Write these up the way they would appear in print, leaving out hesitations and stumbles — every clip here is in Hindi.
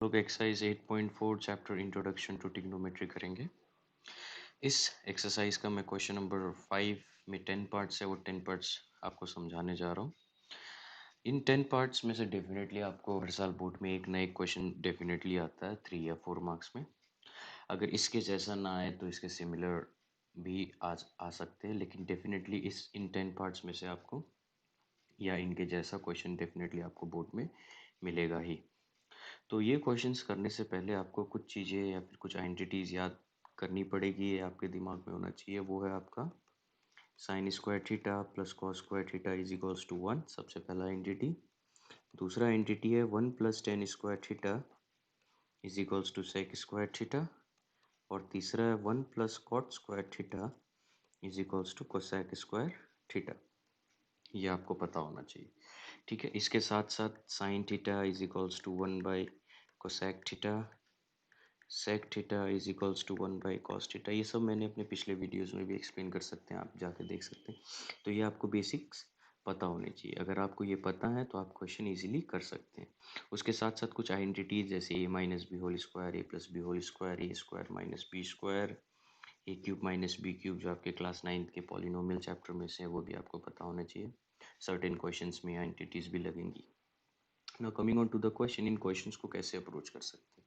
लोग exercise 8.4 chapter introduction to trigonometry करेंगे। इस एक्सरसाइज का मैं क्वेश्चन नंबर 5 में 10 पार्ट्स है, वो 10 पार्ट्स आपको समझाने जा रहा हूँ। इन 10 पार्ट्स में से डेफिनेटली आपको हर साल बोर्ड में एक ना एक क्वेश्चन डेफिनेटली आता है 3 या 4 मार्क्स में। अगर इसके जैसा ना आए तो इसके सिमिलर भी आ सकते हैं, लेकिन डेफिनेटली इस इन 10 पार्ट्स में से आपको या इनके जैसा क्वेश्चन डेफिनेटली आपको बोर्ड में मिलेगा ही। तो ये क्वेश्चंस करने से पहले आपको कुछ चीज़ें या फिर कुछ आइडेंटिटीज याद करनी पड़ेगी, ये आपके दिमाग में होना चाहिए। वो है आपका sine square theta plus cos square theta is equals to 1, सबसे पहला आइडेंटिटी। दूसरा आइडेंटिटी है 1 plus tan square theta is equals to sec square theta. और तीसरा है 1 plus cot square theta is equals to cosec square theta. ये आपको पता होना चाहिए, ठीक है। इसके साथ साथ sine theta is equals to 1 by cosec theta, sec theta is equals to 1 by cos theta. ये सब मैंने अपने पिछले वीडियोस में भी एक्सप्लेन कर सकते हैं, आप जाके देख सकते हैं। तो ये आपको बेसिक्स पता होने चाहिए। अगर आपको ये पता है तो आप क्वेश्चन इजीली कर सकते हैं। उसके साथ साथ कुछ आइडेंटिटीज जैसे ए माइनस बी होल स्क्वायर, ए प्लस बी होल स्क्वायर, ए स्क्वायर माइनस बी स्क्वायर, ए क्यूब माइनस बी क्यूब, जो आपके क्लास 9th के पॉलिनोमियल चैप्टर में से है, वो भी आपको पता होना चाहिए। सर्टेन क्वेश्चंस में आइडेंटिटीज भी लगेंगी। Now coming on to the question, इन क्वेश्चंस को कैसे अप्रोच कर सकते हैं।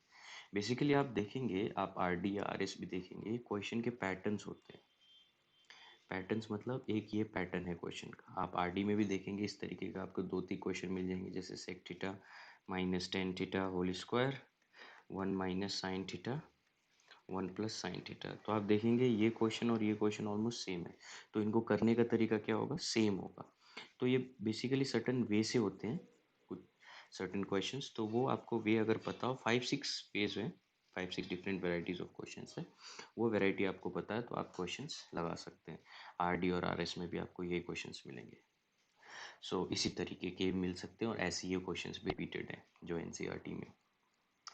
बेसिकली आप देखेंगे, आप आरडी या आरएस भी देखेंगे, क्वेश्चन के पैटर्न्स होते हैं। पैटर्न्स मतलब एक ये पैटर्न है क्वेश्चन का। आप आरडी में भी देखेंगे इस तरीके का आपको दो तीन क्वेश्चन मिल जाएंगे, जैसे sec theta minus tan theta whole square, 1 minus sine theta, 1 plus sine theta. तो आप देखेंगे ये क्वेश्चन और ये क्वेश्चन ऑलमोस्ट सेम है, तो इनको करने का तरीका क्या होगा, सेम होगा। तो ये बेसिकली सर्टन वे से होते हैं कुछ सर्टेन क्वेश्चंस। तो वो आपको वे अगर पता हो, 5-6 वेज हैं, 5-6 डिफरेंट वेराइटीज ऑफ क्वेश्चंस है। वो वैरायटी आपको पता है तो आप क्वेश्चंस लगा सकते हैं। आरडी और आरएस में भी आपको ये क्वेश्चंस मिलेंगे। सो इसी तरीके के मिल सकते हैं और ऐसे ये क्वेश्चंस भी रिपीटेड हैं जो एनसीईआरटी में।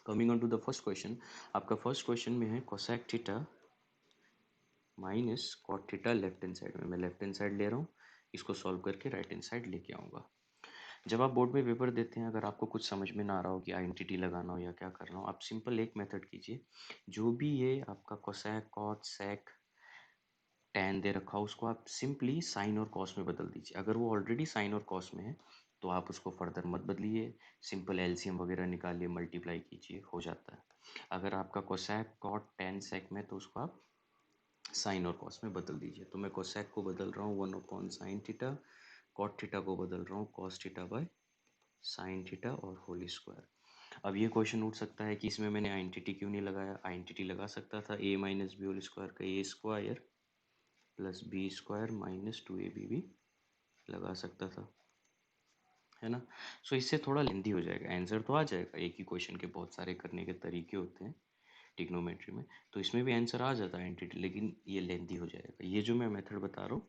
Coming on to the first question, आपका फर्स्ट क्वेश्चन में है cosec theta minus cot theta left hand side में। मैं लेफ्ट हैंड साइड ले रहा हूँ, इसको सॉल्व करके राइट हैंड साइड लेके आऊँगा। जब आप बोर्ड में पेपर देते हैं, अगर आपको कुछ समझ में ना आ रहा हो कि आइडेंटिटी लगाना हो या क्या करना हो, आप सिंपल एक मेथड कीजिए। जो भी ये आपका कोसेक कॉट सेक टैन दे रखा हो, उसको आप सिंपली साइन और कॉस में बदल दीजिए। अगर वो ऑलरेडी साइन और कॉस में है तो आप उसको फर्दर मत बदलिए, सिंपल एलसीएम वगैरह निकालिए, मल्टीप्लाई कीजिए, हो जाता है। अगर आपका कोसेक कॉट टैन सेक में, तो उसको आप साइन और कॉस में बदल दीजिए। तो मैं कोसेक को बदल रहा हूँ 1 upon sine theta, cot theta को बदल रहा हूँ cos theta by sine theta और होल स्क्वायर। अब ये क्वेश्चन उठ सकता है कि इसमें मैंने आइडेंटिटी क्यों नहीं लगाया। आइडेंटिटी लगा सकता था, A minus B whole square का A square plus B square minus 2ab भी लगा सकता था, है ना। सो इससे थोड़ा लेंदी हो जाएगा, आंसर तो आ जाएगा। एक ही क्वेश्चन के बहुत सारे करने के तरीके होते हैं ट्रिग्नोमेट्री में, तो इसमें भी आंसर आ जाता है आइडेंटिटी, लेकिन ये लेंदी हो जाएगा। ये जो मैं मेथड बता रहा हूँ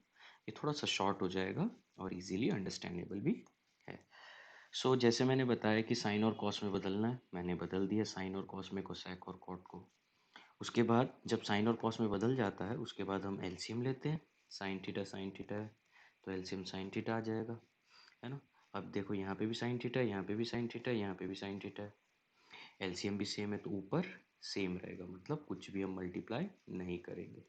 ये थोड़ा सा शॉर्ट हो जाएगा और इजीली अंडरस्टैंडेबल भी है। सो जैसे मैंने बताया कि साइन और कॉस में बदलना है, मैंने बदल दिया साइन और कॉस में कोसेक और कॉट को। उसके बाद जब साइन और कॉस में बदल जाता है, उसके बाद हम एलसीएम लेते हैं। साइन थीटा है तो एलसीएम साइन थीटा आ जाएगा, है ना। अब देखो यहाँ पे भी साइन थीटा, यहाँ पे भी साइन थीटा, यहाँ पे भी साइन थीटा है। एलसीएम भी सेम है तो ऊपर सेम रहेगा, मतलब कुछ भी हम मल्टीप्लाई नहीं करेंगे।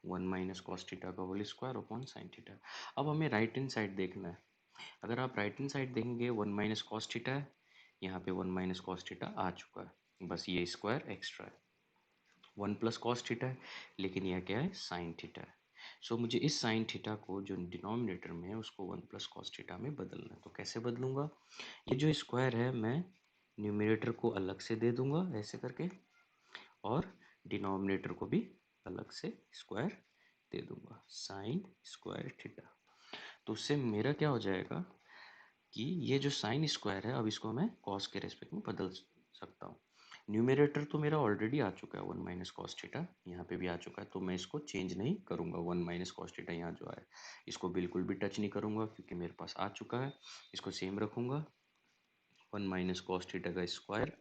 1 माइनस कॉस थीटा का whole square upon sine theta. अब हमें राइट हैंड साइड देखना है। अगर आप राइट हैंड साइड देखेंगे, 1 माइनस कॉस थीटा है, यहाँ पे 1 माइनस कॉस थीटा आ चुका है, बस ये स्क्वायर एक्स्ट्रा है। 1 प्लस कॉस थीटा है, लेकिन यह क्या है, साइन थीटा है। सो मुझे इस साइन थीटा को जो डिनोमिनेटर में है उसको 1 प्लस कॉस थीटा में बदलना है। तो कैसे बदलूंगा, ये जो स्क्वायर है मैं न्यूमिनेटर को अलग से दे दूंगा ऐसे करके, और डिनोमिनेटर को भी अलग से स्क्वायर दे दूंगा, साइन स्क्वायर थीटा। तो उससे मेरा क्या हो जाएगा कि ये जो साइन स्क्वायर है, अब इसको मैं कॉस के रेस्पेक्ट में बदल सकता हूँ। न्यूमरेटर तो मेरा ऑलरेडी आ चुका है 1 माइनस कॉस थीटा, यहाँ पे भी आ चुका है, तो मैं इसको चेंज नहीं करूँगा। 1 माइनस कॉस थीटा यहाँ जो है, इसको बिल्कुल भी टच नहीं करूँगा क्योंकि मेरे पास आ चुका है। इसको सेम रखूँगा, 1 माइनस कॉस थीटा का स्क्वायर।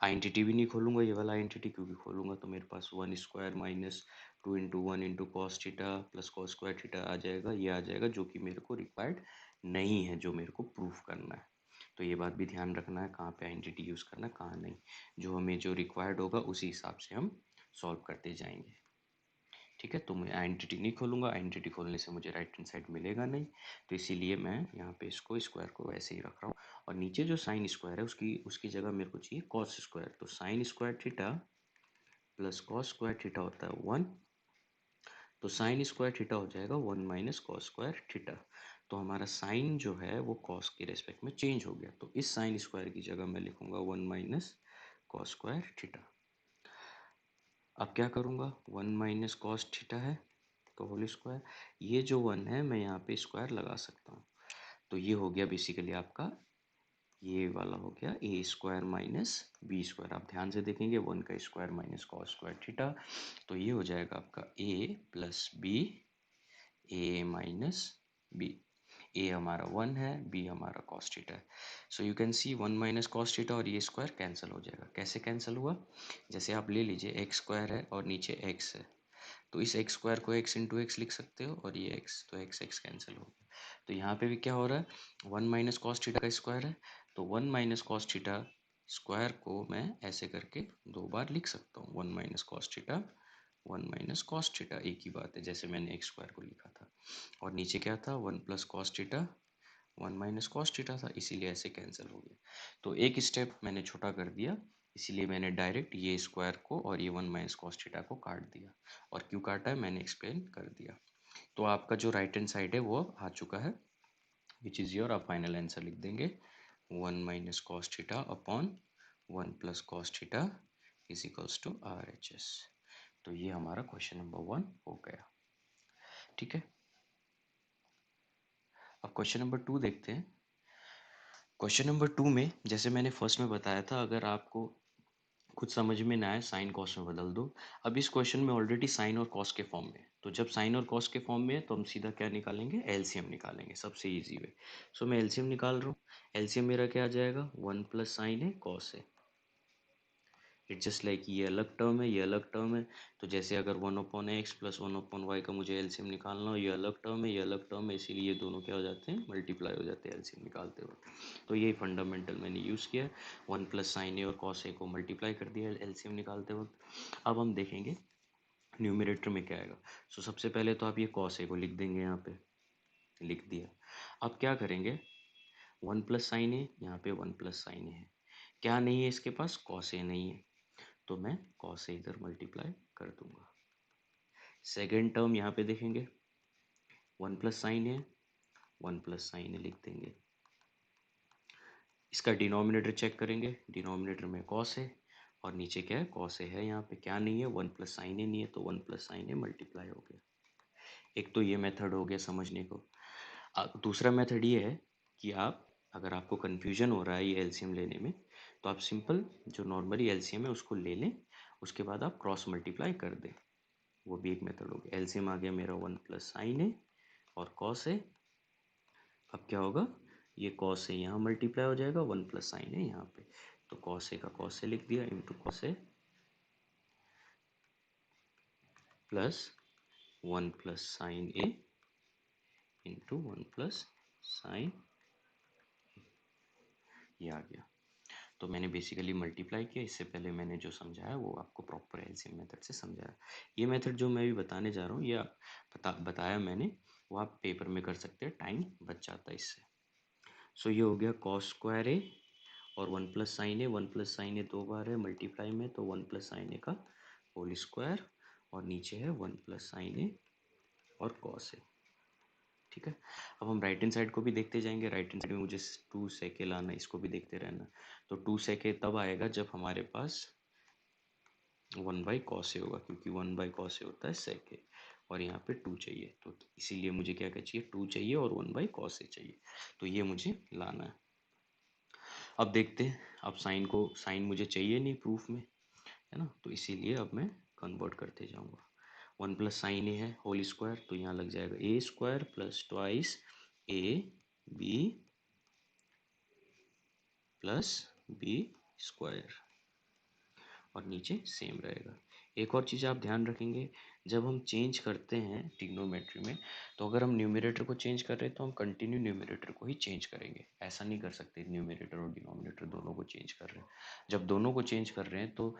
आइडेंटिटी भी नहीं खोलूँगा ये वाला आइडेंटिटी, क्योंकि खोलूँगा तो मेरे पास 1 square minus 2 into 1 into cos theta plus cos square theta आ जाएगा, ये आ जाएगा, जो कि मेरे को रिक्वायर्ड नहीं है, जो मेरे को प्रूफ करना है। तो ये बात भी ध्यान रखना है कहाँ पे आइडेंटिटी यूज़ करना है कहाँ नहीं। जो हमें जो रिक्वायर्ड होगा उसी हिसाब से हम सॉल्व करते जाएंगे। ठीक है, तो मैं आइडेंटिटी नहीं खोलूँगा, आइडेंटिटी खोलने से मुझे राइट हैंड साइड मिलेगा नहीं, तो इसीलिए मैं यहाँ पे इसको स्क्वायर को वैसे ही रख रहा हूँ। और नीचे जो साइन स्क्वायर है उसकी उसकी जगह मेरे को चाहिए कॉस स्क्वायर, तो sine square theta plus cos square theta होता है 1, तो साइन स्क्वायर थीटा हो जाएगा 1 माइनस कॉस स्क्वायर थीटा। तो हमारा साइन जो है वो कॉस के रेस्पेक्ट में चेंज हो गया, तो इस साइन स्क्वायर की जगह मैं लिखूंगा 1 माइनस कॉस स्क्वायर थीटा। अब क्या करूँगा, 1 माइनस कॉस थीटा है तो होल स्क्वायर, ये जो 1 है मैं यहाँ पे स्क्वायर लगा सकता हूँ, तो ये हो गया बेसिकली आपका, ये वाला हो गया A square minus B square. आप ध्यान से देखेंगे 1 का square minus cos square theta, तो ये हो जाएगा आपका ए plus B, A minus B. A हमारा 1 है, बी हमारा कॉस थीटा है। So you can see 1 minus cos theta और ये स्क्वायर कैंसिल हो जाएगा। कैसे कैंसिल हुआ, जैसे आप ले लीजिए एक्स स्क्वायर है और नीचे एक्स है, तो इस एक्स स्क्वायर को एक्स इंटू एक्स लिख सकते हो और ये एक्स, तो एक्स एक्स कैंसिल हो गया। तो यहाँ पे भी क्या हो रहा है, 1 माइनस कॉस थीटा का स्क्वायर है, तो 1 माइनस कॉस थीटा स्क्वायर को मैं ऐसे करके दो बार लिख सकता हूँ, 1 minus cos theta 1 minus cos theta, एक ही बात है जैसे मैंने एक्स स्क्वायर को लिखा था। और नीचे क्या था, 1 plus cos theta 1 minus cos theta था, इसीलिए ऐसे कैंसिल हो गया। तो एक स्टेप मैंने छोटा कर दिया, इसीलिए मैंने डायरेक्ट ये स्क्वायर को और ये 1 माइनस कॉस थीटा को काट दिया, और क्यों काटा है मैंने एक्सप्लेन कर दिया। तो आपका जो राइट हैंड साइड है वो आ चुका है, विच इज़ योर, आप फाइनल आंसर लिख देंगे 1 minus cos theta upon 1 plus cos theta is equals to R H S. तो ये हमारा क्वेश्चन नंबर 1 हो गया। ठीक है, अब क्वेश्चन नंबर 2 देखते हैं। क्वेश्चन नंबर 2 में जैसे मैंने फर्स्ट में बताया था, अगर आपको कुछ समझ में ना आए साइन कॉस में बदल दो। अब इस क्वेश्चन में ऑलरेडी साइन और कॉस के फॉर्म में है, तो जब साइन और कॉस के फॉर्म में है तो हम सीधा क्या निकालेंगे, एलसीएम निकालेंगे, सबसे इजी वे। सो मैं एलसीएम निकाल रहा हूँ, एलसीएम मेरा क्या आ जाएगा, 1 प्लस साइन है कॉस है, इट्स जस्ट लाइक ये अलग टर्म है ये अलग टर्म है, तो जैसे अगर 1/x प्लस 1/y का मुझे एलसीएम निकालना हो, ये अलग टर्म है ये अलग टर्म है, इसीलिए ये दोनों क्या हो जाते हैं, मल्टीप्लाई हो जाते हैं एलसीएम निकालते वक्त। तो ये फंडामेंटल मैंने यूज़ किया है, 1 प्लस साइन ए और कॉस ए को मल्टीप्लाई कर दिया एलसीएम निकालते वक्त। अब हम देखेंगे न्यूमरेटर में क्या आएगा। सो सबसे पहले तो आप ये कॉस ए को लिख देंगे, यहाँ पे लिख दिया। अब क्या करेंगे, 1 प्लस साइन ए, यहाँ पे 1 प्लस साइन ए है, क्या नहीं है इसके पास, कॉस ए नहीं है, तो मैं कॉस से इधर मल्टीप्लाई कर दूंगा। सेकेंड टर्म यहाँ पे देखेंगे, 1 प्लस साइन है 1 प्लस साइन है लिख देंगे। इसका डिनोमिनेटर चेक करेंगे, डिनोमिनेटर में कॉस है और नीचे क्या है, कॉस है, यहाँ पे क्या नहीं है, 1 प्लस साइन है नहीं है, तो 1 प्लस साइन है मल्टीप्लाई हो गया। एक तो ये मेथड हो गया समझने को। दूसरा मेथड ये है कि आप, अगर आपको कन्फ्यूजन हो रहा है ये एलसीएम लेने में, तो आप सिंपल जो नॉर्मली एलसीएम है उसको ले लें, उसके बाद आप क्रॉस मल्टीप्लाई कर दें, वो भी एक मेथड हो गया। एलसीएम आ गया मेरा 1 प्लस साइन है और कॉस है। अब क्या होगा, ये कॉस है यहाँ मल्टीप्लाई हो जाएगा, 1 प्लस साइन है यहाँ पे, तो कॉस ए का कॉस ए लिख दिया into cos A plus 1 plus sine A into 1 plus sign, ये आ गया। तो मैंने बेसिकली मल्टीप्लाई किया, इससे पहले मैंने जो समझाया वो आपको प्रॉपर एलसीएम मेथड से समझाया। ये मेथड जो मैं भी बताने जा रहा हूँ, ये बताया मैंने, वो आप पेपर में कर सकते हैं, टाइम बच जाता है इससे। सो ये हो गया कॉस स्क्वायर ए और 1 प्लस साइन ए, 1 प्लस साइन ए दो बार है मल्टीप्लाई में, तो 1 प्लस साइन ए का होल स्क्वायर, और नीचे है 1 प्लस साइन ए और कॉस ए। ठीक है, अब हम राइट हैंड साइड को भी देखते जाएंगे। राइट हैंड साइड में मुझे 2 सेके लाना है, इसको भी देखते रहना। तो 2 सेके तब आएगा जब हमारे पास 1 बाई कॉस ए होगा, क्योंकि 1 बाई कॉस ए होता है सेके, और यहाँ पे 2 चाहिए, तो इसीलिए मुझे क्या क्या चाहिए, 2 चाहिए और 1 बाई कॉस ए चाहिए, तो ये मुझे लाना है। अब देखते हैं, अब साइन मुझे चाहिए नहीं प्रूफ में, है ना, तो इसीलिए अब मैं कन्वर्ट करते जाऊंगा। 1 प्लस साइन ए है होल स्क्वायर, तो यहाँ लग जाएगा A square plus twice A B plus B square, और नीचे सेम रहेगा, एक और चीज़ आप ध्यान रखेंगे, जब हम चेंज करते हैं ट्रिग्नोमेट्री में, तो अगर हम न्यूमरेटर को चेंज कर रहे हैं तो हम कंटिन्यू न्यूमरेटर को ही चेंज करेंगे। ऐसा नहीं कर सकते न्यूमरेटर और डिनोमिनेटर दोनों को चेंज कर रहे हैं। जब दोनों को चेंज कर रहे हैं तो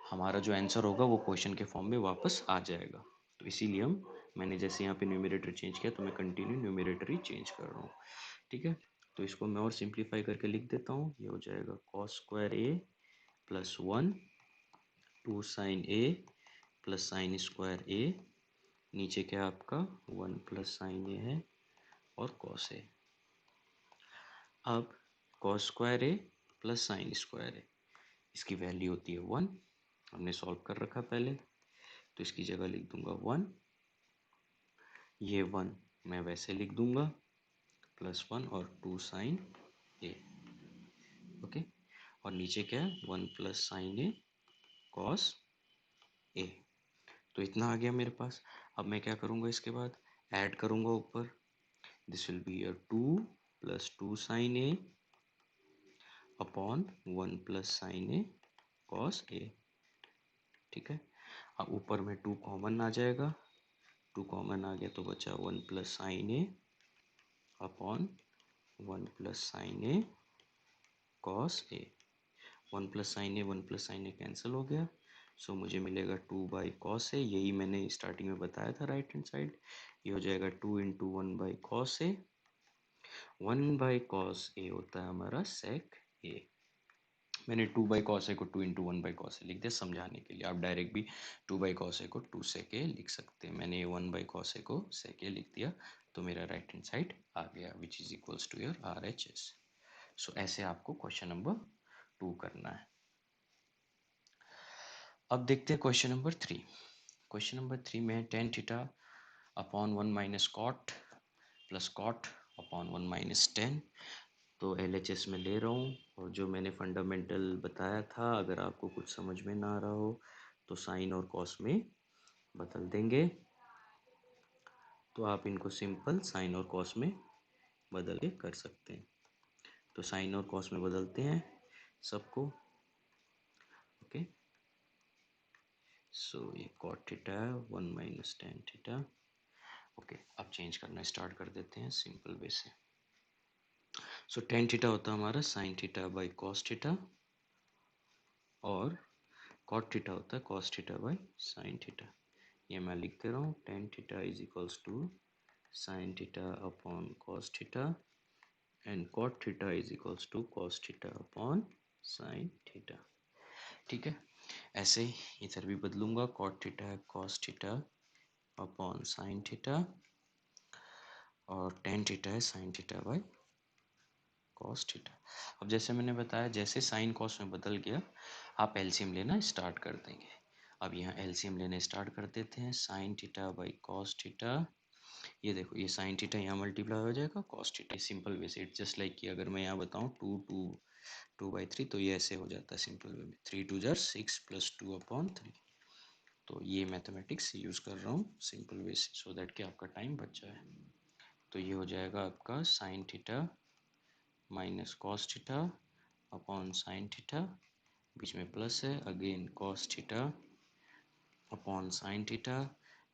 हमारा जो आंसर होगा वो क्वेश्चन के फॉर्म में वापस आ जाएगा। तो इसीलिए मैंने जैसे यहाँ पे न्यूमरेटर चेंज किया तो मैं कंटिन्यू न्यूमरेटर ही चेंज कर रहा हूँ। ठीक है, तो इसको मैं और सिंप्लीफाई करके लिख देता हूँ। ये हो जाएगा cos square A plus 1 two sine A plus sine square A, नीचे क्या आपका 1 प्लस साइन ए है और कॉस ए। अब कॉस स्क्वायर ए प्लस साइन स्क्वायर ए, इसकी वैल्यू होती है 1, हमने सॉल्व कर रखा पहले, तो इसकी जगह लिख दूंगा 1। ये 1 मैं वैसे लिख दूंगा प्लस 1 और 2 साइन ए। ओके, और नीचे क्या है 1 plus sine A cos A. तो इतना आ गया मेरे पास। अब मैं क्या करूँगा, इसके बाद ऐड करूँगा ऊपर। This will be a 2 plus 2 sine A upon 1 plus sine A cos A. ठीक है, अब ऊपर में 2 कॉमन आ जाएगा, 2 कॉमन आ गया तो बचा 1 plus sine A upon 1 plus sine A cos A. 1 plus sine A 1 plus sine A cancel हो गया, सो मुझे मिलेगा 2 बाई कॉस ए। यही मैंने स्टार्टिंग में बताया था राइट हैंड साइड। ये हो जाएगा 2 into 1 by cos A. 1 by cos A होता है हमारा सेक ए। मैंने 2 बाई कॉस ए को 2 इंटू 1 बाई कॉस ए लिख दिया समझाने के लिए। आप डायरेक्ट भी 2 बाई कॉस ए को 2 सेक ए लिख सकते हैं। मैंने 1 बाई कॉस ए को सेक ए लिख दिया, तो मेरा राइट हैंड साइड आ गया which is equals to your R H S. So ऐसे आपको क्वेश्चन नंबर 2 करना है। अब देखते हैं क्वेश्चन नंबर 3। क्वेश्चन नंबर 3 में tan theta upon 1 minus cot plus cot upon 1 minus tan. तो LHS में ले रहा हूँ, और जो मैंने फंडामेंटल बताया था, अगर आपको कुछ समझ में ना आ रहा हो तो साइन और कॉस में बदल देंगे। तो आप इनको सिंपल साइन और कॉस में बदल के कर सकते हैं। तो साइन और कॉस में बदलते हैं सबको। ओके, सो ये कॉट थीटा है 1 माइनस टेन थीटा। ओके, अब चेंज करना स्टार्ट कर देते हैं सिंपल वे से। सो टेन थीटा होता है हमारा sine theta by cos theta, और कॉट थीटा होता है cos theta by sine theta. ये मैं लिख दे रहा हूँ, tan theta is equals to sine theta upon cos theta, and cot theta is equals to cos theta upon sine theta. ठीक है, ऐसे ही इधर भी बदलूंगा, कॉट थीटा है cos theta upon sine theta, और टेन थीटा है sine theta by cos theta. अब जैसे मैंने बताया, जैसे साइन कॉस में बदल गया, आप एलसीएम लेना स्टार्ट कर देंगे। अब यहाँ एलसीएम लेने स्टार्ट कर देते हैं। Sign theta by cos theta, ये देखो ये साइन थीटा यहाँ मल्टीप्लाई हो जाएगा कॉस थीटा। सिंपल वे से इट्स जस्ट लाइक कि अगर मैं यहाँ बताऊँ 2 2 2/3, तो ये ऐसे हो जाता है सिंपल वे में। 3 2 जार 6 प्लस 2/3। तो ये मैथमेटिक्स यूज़ कर रहा हूँ सिंपल वे से, सो दैट कि आपका टाइम बच जाए। तो ये हो जाएगा आपका sine theta minus cos theta upon sine theta, बीच में प्लस है, again cos theta upon sine theta,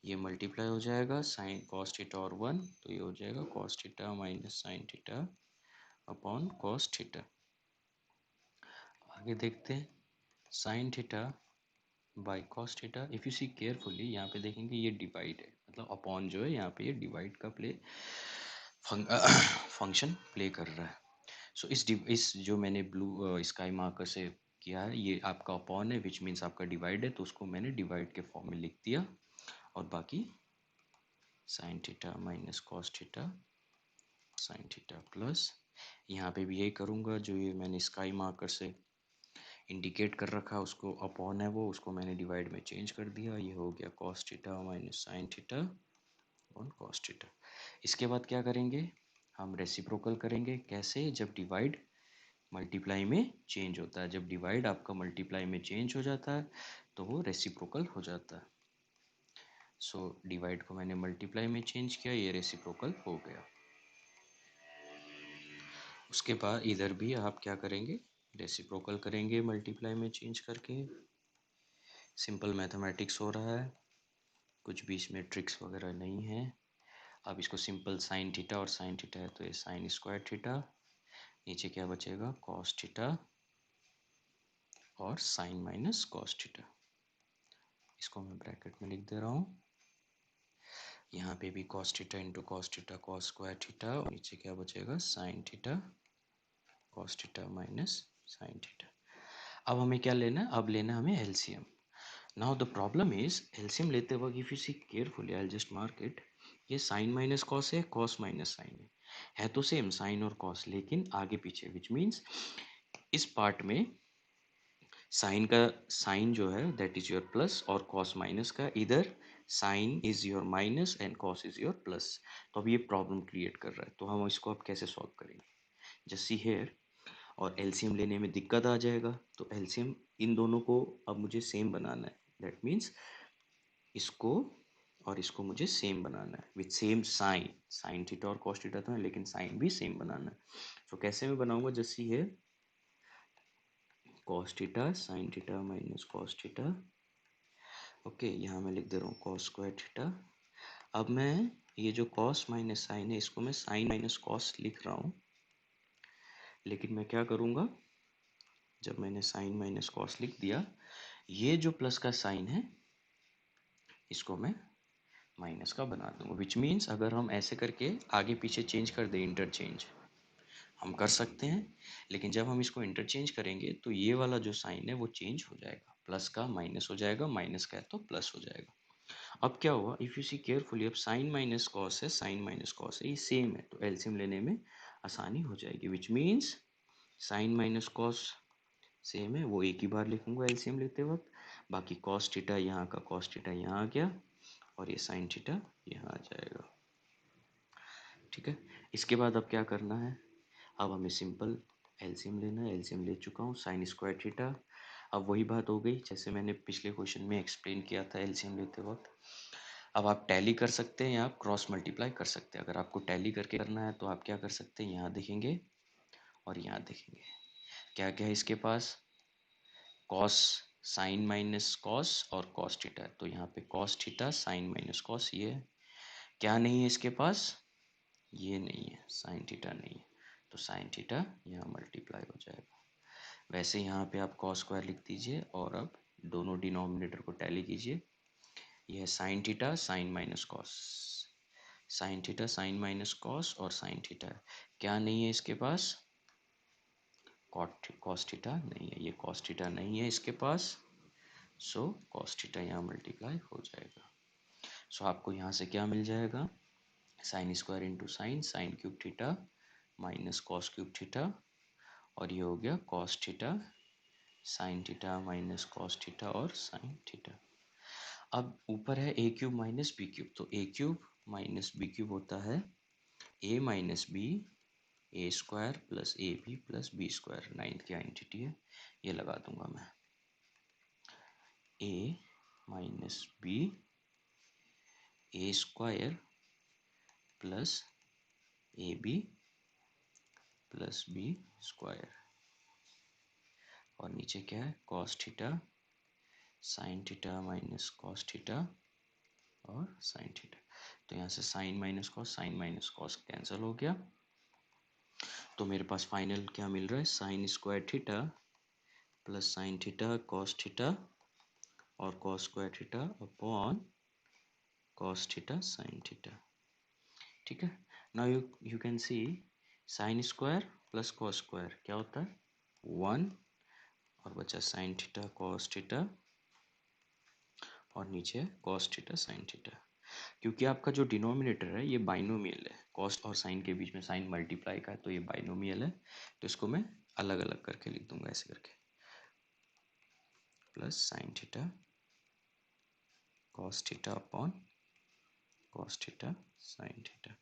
ये मल्टीप्लाई हो जाएगा साइन कॉस थीटा और 1, तो ये हो जाएगा cos theta minus sine theta upon cos theta. आगे देखते हैं, sign theta by cos theta. If you see carefully, यहाँ पे देखेंगे ये डिवाइड है, मतलब अपॉन जो है यहाँ पे ये डिवाइड का फंक्शन प्ले कर रहा है। सो इस जो मैंने ब्लू स्काई मार्कर से किया है, ये आपका अपॉन है, विच मीन्स आपका डिवाइड है, तो उसको मैंने डिवाइड के फॉर्म में लिख दिया। और बाकी sign theta minus cos theta sine theta plus, यहाँ पे भी यही करूँगा, जो ये मैंने स्काई मार्कर से इंडिकेट कर रखा उसको अपॉन है, वो उसको मैंने डिवाइड में चेंज कर दिया। ये हो गया cos theta minus sine theta upon cos theta. इसके बाद क्या करेंगे, हम रेसिप्रोकल करेंगे। कैसे, जब डिवाइड मल्टीप्लाई में चेंज होता है। जब डिवाइड आपका मल्टीप्लाई में चेंज हो जाता है तो वो रेसिप्रोकल हो जाता है। सो डिवाइड को मैंने मल्टीप्लाई में चेंज किया, ये रेसिप्रोकल हो गया। उसके बाद इधर भी आप क्या करेंगे, रेसिप्रोकल करेंगे मल्टीप्लाई में चेंज करके। सिंपल मैथमेटिक्स हो रहा है, कुछ भी इसमें ट्रिक्स वगैरह नहीं है। अब इसको सिंपल साइन थीटा और साइन थीटा है तो ये साइन स्क्वायर थीटा, नीचे क्या बचेगा कॉस थीटा और साइन माइनस कॉस थीटा। इसको मैं ब्रैकेट में लिख दे रहा हूँ। यहाँ पे भी cos theta into cos theta cos square theta और नीचे क्या बचेगा sign theta cos theta minus sine theta. अब हमें क्या लेना है, अब लेना है हमें LCM. Now the problem is LCM लेते वक्त if you see carefully I will just mark it, ये साइन माइनस कॉस है, कॉस माइनस साइन है तो सेम साइन और कॉस लेकिन आगे पीछे, विच मीन्स इस पार्ट में साइन का साइन जो है दैट इज योर प्लस और कॉस माइनस का, इधर sign is your minus and cos is your plus. तो अब ये प्रॉब्लम क्रिएट कर रहा है तो हम इसको अब कैसे सॉल्व करेंगे, जस्ट सी हेयर। और एलसीएम लेने में दिक्कत आ जाएगा तो एलसीएम इन दोनों को अब मुझे सेम बनाना है, दैट मीन्स इसको और इसको मुझे सेम बनाना है with same sign, sine theta और कॉस थीटा तो है लेकिन साइन भी सेम बनाना है। तो कैसे मैं बनाऊंगा, just see here cos theta sine theta minus cos theta, okay यहाँ मैं लिख दे रहा हूँ कॉस स्क्वायर थीटा। अब मैं ये जो कॉस माइनस साइन है इसको मैं साइन माइनस कॉस लिख रहा हूँ, लेकिन मैं क्या करूँगा, जब मैंने साइन माइनस कॉस लिख दिया, ये जो प्लस का साइन है इसको मैं माइनस का बना दूंगा, विच मीन्स अगर हम ऐसे करके आगे पीछे चेंज कर दें, इंटरचेंज हम कर सकते हैं, लेकिन जब हम इसको इंटरचेंज करेंगे तो ये वाला जो साइन है वो चेंज हो जाएगा, प्लस का माइनस हो जाएगा, माइनस का है तो प्लस हो जाएगा। अब क्या हुआ, इफ़ यू सी केयरफुली, अब साइन माइनस कॉस है, साइन माइनस कॉस है, ये सेम है तो एलसीएम लेने में आसानी हो जाएगी, which means sign minus cos same है वो एक ही बार लिखूंगा एलसीएम लेते वक्त, बाकी कॉस थीटा यहाँ का कॉस थीटा यहाँ आ गया और ये साइन थीटा यहाँ आ जाएगा। ठीक है, इसके बाद अब क्या करना है, अब हमें सिंपल एलसीएम लेना है, एलसीएम ले चुका हूँ साइन स्क्वायर थीटा। अब वही बात हो गई जैसे मैंने पिछले क्वेश्चन में एक्सप्लेन किया था एलसीएम लेते वक्त। अब आप टैली कर सकते हैं या आप क्रॉस मल्टीप्लाई कर सकते हैं। अगर आपको टैली करके करना है तो आप क्या कर सकते हैं, यहाँ देखेंगे और यहाँ देखेंगे क्या क्या है इसके पास, कॉस साइन माइनस कॉस और कॉस थीटा, तो यहाँ पे cos theta sign minus cos ये है, क्या नहीं है इसके पास, ये नहीं है, साइन थीटा नहीं है तो साइन थीटा यहाँ मल्टीप्लाई हो जाएगा। वैसे यहाँ पे आप कॉस स्क्वायर लिख दीजिए और अब दोनों डिनोमिनेटर को टैली कीजिए, यह है sine theta sine minus cos, sine theta sine minus cos और साइन थीटा, क्या नहीं है इसके पास, कॉस थीटा नहीं है, ये कॉस थीटा नहीं है इसके पास, सो कॉस थीटा यहाँ मल्टीप्लाई हो जाएगा। सो आपको यहाँ से क्या मिल जाएगा, sine square into sine, sine cube theta minus cos cube theta, और ये हो गया cos theta sine theta minus cos theta और साइन थीटा। अब ऊपर है A cube minus B cube, तो A cube minus B cube होता है A minus B A square plus A B plus B square, ninth की आइडेंटिटी है, ये लगा दूंगा मैं, A minus B A square plus A B plus B square, और नीचे क्या है cos theta sine theta minus cos theta और साइन थीटा, तो यहाँ से साइन माइनस कॉस कैंसिल हो गया, तो मेरे पास फाइनल क्या मिल रहा है, sine square theta plus sine theta cos theta और cos square theta upon cos theta sine theta. ठीक है, now you can see sine square plus cos square क्या होता है 1, और बचा साइन थीटा कॉस थीटा और नीचे कॉस थीटा साइन थीटा। क्योंकि आपका जो डिनोमिनेटर है ये बाइनोमियल है, कॉस और साइन के बीच में साइन मल्टीप्लाई का है तो ये बाइनोमियल है, तो इसको मैं अलग अलग करके लिख दूंगा ऐसे करके, plus sine theta cos theta upon cos theta sine theta.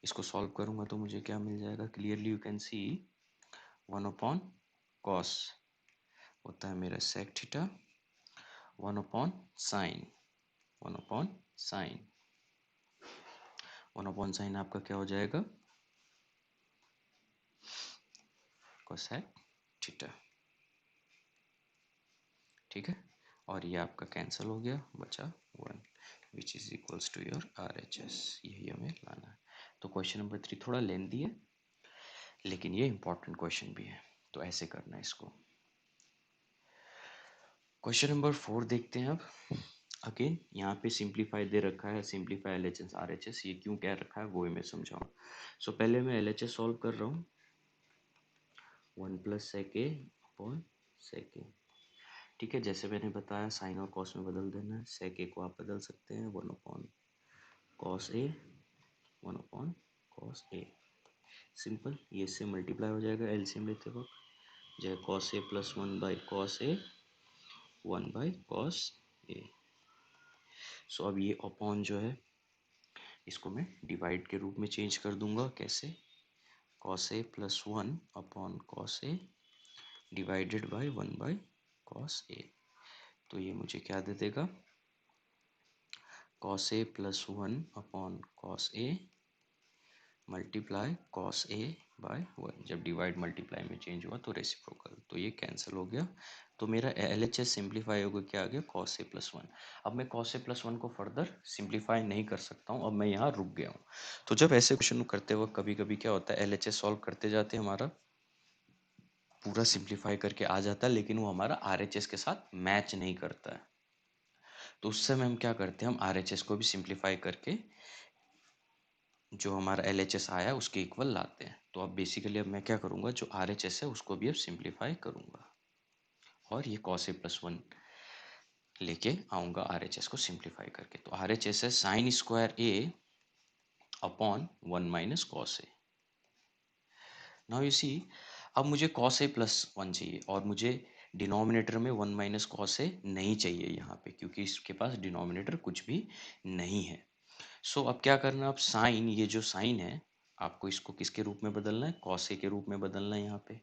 इसको सॉल्व करूंगा तो मुझे क्या मिल जाएगा, clearly you can see 1 upon cos होता है मेरा sec theta, 1 upon sine 1 upon sine 1 upon sine आपका क्या हो जाएगा कोसेक थीटा। ठीक है, और ये आपका कैंसिल हो गया, बचा 1 which is equals to your RHS। यही हमें लाना है। तो क्वेश्चन नंबर 3 थोड़ा लेंथी है लेकिन ये इंपॉर्टेंट क्वेश्चन भी है, तो ऐसे करना है इसको। क्वेश्चन नंबर 4 देखते हैं अब। अगेन यहाँ पे सिंप्लीफाई दे रखा है, सिंप्लीफाई LHS RHS, ये क्यों कह रखा है वो ही मैं समझाऊँ। सो पहले मैं LHS सॉल्व कर रहा हूँ, 1 plus sec a upon sec a। ठीक है, जैसे मैंने बताया साइन और कॉस में बदल देना है। sec a को आप बदल सकते हैं 1 upon cos a, 1 upon cos a। Simple, ये इससे मल्टीप्लाई हो जाएगा एलसीएम लेते वक्त, जो है cos a plus 1 by cos a, 1 by cos a। सो अब ये अपॉन जो है इसको मैं डिवाइड के रूप में चेंज कर दूंगा। कैसे? Cos A plus 1 upon cos A divided by 1 by cos A. तो ये मुझे क्या दे देगा? Cos A plus 1 upon cos A multiply cos A by 1। जब डिवाइड मल्टीप्लाई में चेंज हुआ तो रेसिप्रोकल, तो ये कैंसिल हो गया। तो मेरा LHS सिंप्लीफाई होगा, क्या आ गया? कॉस ए प्लस 1। अब मैं कॉस ए प्लस 1 को फर्दर सिंप्लीफाई नहीं कर सकता हूँ, अब मैं यहाँ रुक गया हूँ। तो जब ऐसे क्वेश्चन करते वक्त कभी कभी क्या होता है, LHS सॉल्व करते जाते हमारा पूरा सिंप्लीफाई करके आ जाता है, लेकिन वो हमारा RHS के साथ मैच नहीं करता है। तो उस समय हम क्या करते हैं, हम RHS को भी सिंप्लीफाई करके जो हमारा LHS आया उसके इक्वल लाते हैं। तो अब बेसिकली अब मैं क्या करूँगा, जो RHS है उसको भी अब सिंप्लीफाई करूँगा और ये cos a प्लस 1 लेके आऊँगा RHS को सिंप्लीफाई करके। तो RHS है sine square a upon 1 minus cos A. Now you see, अब मुझे cos a प्लस 1 चाहिए और मुझे डिनोमिनेटर में 1 माइनस कॉस ए नहीं चाहिए यहाँ पे, क्योंकि इसके पास डिनोमिनेटर कुछ भी नहीं है। सो अब क्या करना, अब साइन, ये जो साइन है आपको इसको किसके रूप में बदलना है? कॉस ए के रूप में बदलना है यहाँ पे।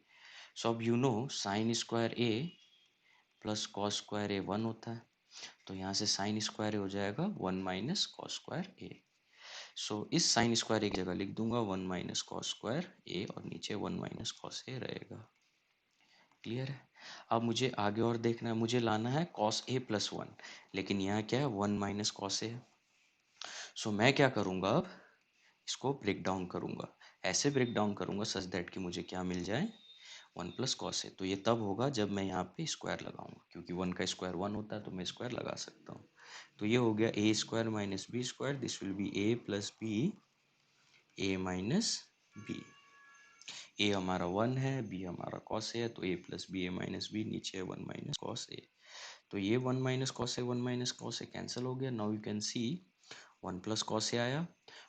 सो अब you know sine square A plus cos square A 1 होता है, तो यहाँ से साइन स्क्वायर ए हो जाएगा 1 माइनस कॉस स्क्वायर ए। सो इस साइन स्क्वायर ए की जगह लिख दूंगा 1 माइनस कॉस स्क्वायर ए और नीचे 1 माइनस कॉस ए रहेगा। क्लियर है? अब मुझे आगे और देखना है, मुझे लाना है कॉस ए प्लस 1, लेकिन यहाँ क्या है? 1 माइनस कॉस ए। सो मैं क्या करूँगा, अब इसको ब्रेक डाउन करूँगा। ऐसे ब्रेक डाउन करूँगा सच दैट कि मुझे क्या मिल जाए? 1 प्लस कॉस ए। तो ये तब होगा जब मैं यहाँ पे स्क्वायर लगाऊंगा, क्योंकि 1 का स्क्वायर 1 होता है, तो मैं स्क्वायर लगा सकता हूँ। तो ये हो गया A square minus B square, this will be A plus B, A minus B. A हमारा 1 है, बी हमारा कॉस ए है, तो A plus B, A minus B, नीचे 1 माइनस कॉस ए। तो ये 1 minus cos A, 1 minus cos A cancel हो गया। Now you can see 1 plus cos A आया,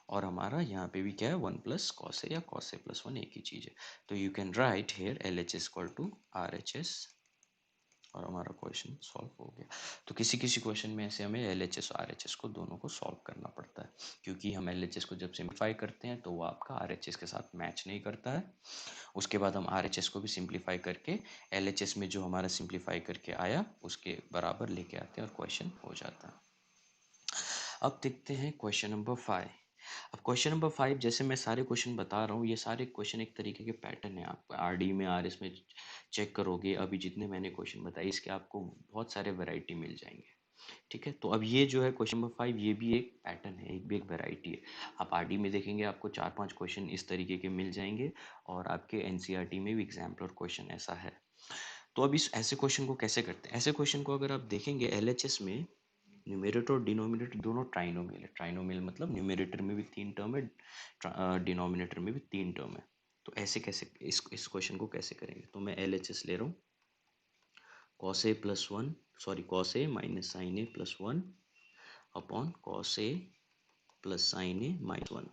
और हमारा यहाँ पे भी क्या है? 1 प्लस कॉस ए या कॉस ए प्लस 1 एक ही चीज़ है। तो you can write here LHS equal to RHS और हमारा क्वेश्चन सॉल्व हो गया। तो किसी किसी क्वेश्चन में ऐसे हमें LHS और RHS को दोनों को सॉल्व करना पड़ता है, क्योंकि हम LHS को जब सिंप्लीफाई करते हैं तो वो आपका RHS के साथ मैच नहीं करता है। उसके बाद हम RHS को भी सिंप्लीफाई करके LHS में जो हमारा सिंप्लीफाई करके आया उसके बराबर लेके आते हैं और क्वेश्चन हो जाता है। अब देखते हैं क्वेश्चन नंबर 5। अब क्वेश्चन नंबर 5, जैसे मैं सारे क्वेश्चन बता रहा हूँ, ये सारे क्वेश्चन एक तरीके के पैटर्न है। आप RD में RS में चेक करोगे, अभी जितने मैंने क्वेश्चन बताए इसके आपको बहुत सारे वैरायटी मिल जाएंगे। ठीक है, तो अब ये जो है क्वेश्चन नंबर 5, ये भी एक पैटर्न है, एक भी एक वैरायटी है। आप RD में देखेंगे आपको 4-5 क्वेश्चन इस तरीके के मिल जाएंगे, और आपके NCERT में भी एग्जाम्पलर क्वेश्चन ऐसा है। तो अब इस ऐसे क्वेश्चन को कैसे करते हैं? ऐसे क्वेश्चन को अगर आप देखेंगे LHS में, न्यूमरेटर और डिनोमिनेटर दोनों ट्राइनोमियल है। ट्राइनोमियल मतलब न्यूमरेटर में भी 3 टर्म है, डिनोमिनेटर में भी 3 टर्म है। तो ऐसे कैसे इस क्वेश्चन को कैसे करेंगे? तो मैं LHS ले रहा हूँ, cos A plus 1, sorry cos A minus sign A plus 1 upon cos A plus sine A minus 1।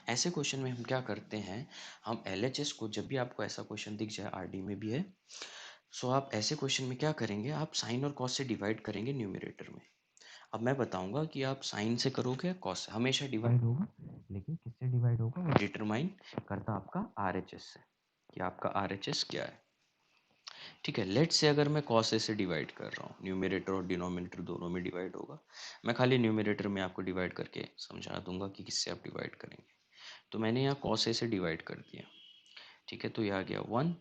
ऐसे क्वेश्चन में हम क्या करते हैं, हम LHS को, जब भी आपको ऐसा क्वेश्चन दिख जाए, RD में भी है, सो आप ऐसे क्वेश्चन में क्या करेंगे, आप साइन और कॉस से डिवाइड करेंगे न्यूमरेटर में। अब मैं बताऊंगा कि आप साइन से करोगे, कॉस से हमेशा डिवाइड होगा, लेकिन किससे डिवाइड होगा वो डिटरमाइन करता आपका RHS से, कि आपका RHS क्या है। ठीक है, लेट से अगर मैं कॉस ए से डिवाइड कर रहा हूँ, न्यूमरेटर और डिनोमिनेटर दोनों में डिवाइड होगा। मैं खाली न्यूमरेटर में आपको डिवाइड करके समझा दूंगा कि किससे आप डिवाइड करेंगे। तो मैंने यहाँ कॉस ए से डिवाइड कर दिया। ठीक है, तो ये आ गया 1,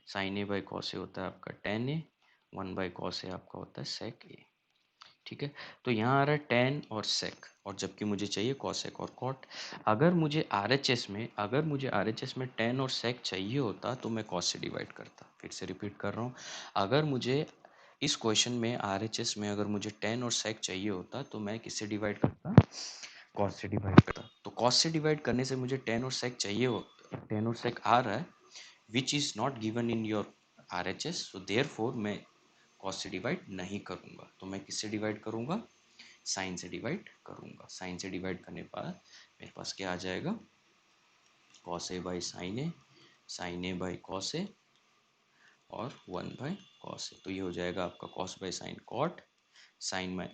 sign A by cos A होता है आपका tan ए, 1/cos ए आपका होता है sec ए। ठीक है, तो यहाँ आ रहा है tan और sec, और जबकि मुझे चाहिए cosec और cot। अगर मुझे RHS में tan और sec चाहिए होता तो मैं cos से डिवाइड करता। फिर से रिपीट कर रहा हूँ, अगर मुझे इस क्वेश्चन में RHS में अगर मुझे tan और sec चाहिए होता तो मैं किससे डिवाइड करता? cos से डिवाइड करता। तो cos से डिवाइड करने से मुझे tan और sec चाहिए हो, tan और sec आ रहा है, which is not given in your RHS, so therefore मैं cos से डिवाइड नहीं करूँगा। तो मैं किससे डिवाइड करूँगा? साइन से डिवाइड करूँगा। साइन से डिवाइड करने पर मेरे पास क्या आ जाएगा? cos a by sine A by cos a और 1/cos ए। तो ये हो जाएगा आपका cos by sine cot, sine में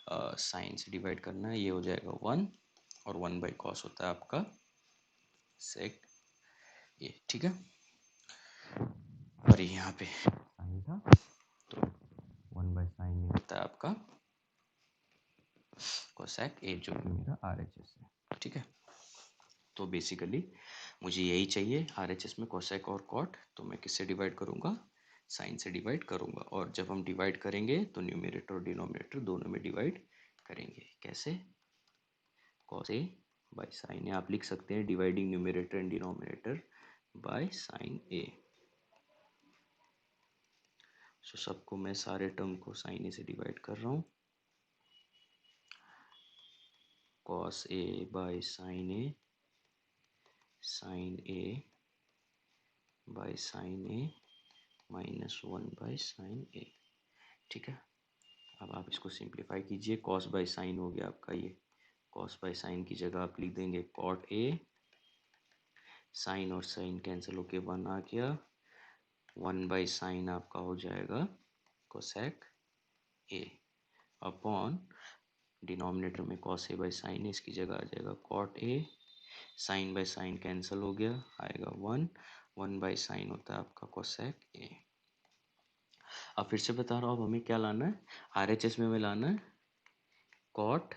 साइन से डिवाइड करना है, ये हो जाएगा 1, और 1/cos होता है आपका सेक ए। ठीक है, और यहाँ पे साइन था, तो 1/sin ए होता है आपका कोसेक ए, जो कि मेरा RHS है। ठीक है, तो बेसिकली मुझे यही चाहिए RHS में कोसेक और कॉट, तो मैं किससे डिवाइड करूँगा? साइन से डिवाइड करूँगा। और जब हम डिवाइड करेंगे तो न्यूमरेटर और डिनोमिनेटर दोनों में डिवाइड करेंगे। कैसे? cos a by sine A, आप लिख सकते हैं dividing numerator and denominator by sine A. So सबको मैं सारे टर्म को साइन ए से डिवाइड कर रहा हूँ। cos a by sine A by sine A minus 1/sin ए। ठीक है, अब आप इसको सिंप्लीफाई कीजिए। cos बाई साइन हो गया आपका ये, cos बाई साइन की जगह आप लिख देंगे cot a, साइन और साइन कैंसिल होके 1 आ गया, 1/sin आपका हो जाएगा कोसेक ए, अपॉन डिनोमिनेटर में cos a बाई साइन इसकी जगह आ जाएगा cot a, sine by sine cancel हो गया, आएगा 1/sin होता है आपका कोसेक ए। अब फिर से बता रहा हूँ, अब हमें क्या लाना है? RHS में हमें लाना है cot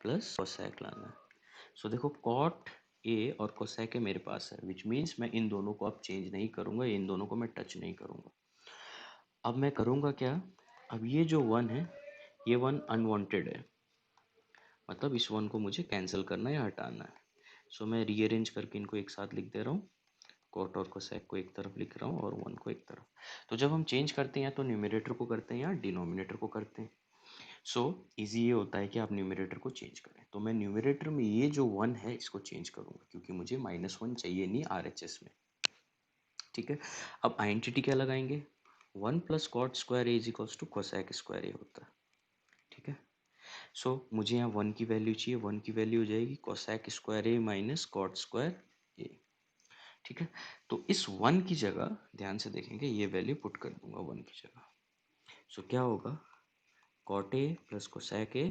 प्लस कोसेक लाना है। सो देखो cot ए और कोसेक ए मेरे पास है, विच मीन्स मैं इन दोनों को अब चेंज नहीं करूँगा, इन दोनों को मैं टच नहीं करूँगा। अब मैं करूँगा क्या? अब ये जो 1 है, ये 1 अनवांटेड है, मतलब इस 1 को मुझे कैंसिल करना है या हटाना है। सो मैं रीअरेंज करके इनको एक साथ लिख दे रहा हूँ, कॉट और कोसेक को एक तरफ लिख रहा हूँ और 1 को एक तरफ। तो जब हम चेंज करते हैं या तो न्यूमरेटर को करते हैं या डिनोमिनेटर को करते हैं। सो इजी ये होता है कि आप न्यूमरेटर को चेंज करें। तो मैं न्यूमरेटर में ये जो 1 है इसको चेंज करूँगा, क्योंकि मुझे -1 चाहिए नहीं RHS में। ठीक है, अब आइडेंटिटी क्या लगाएंगे? 1 plus cot square A is equals to cosec square A होता है। ठीक है, सो मुझे यहाँ 1 की वैल्यू चाहिए, 1 की वैल्यू हो जाएगी cosec square a minus cot square a. ठीक है, तो इस 1 की जगह ध्यान से देखेंगे, ये वैल्यू पुट कर दूंगा 1 की जगह। सो क्या होगा? Cot a plus cosec A,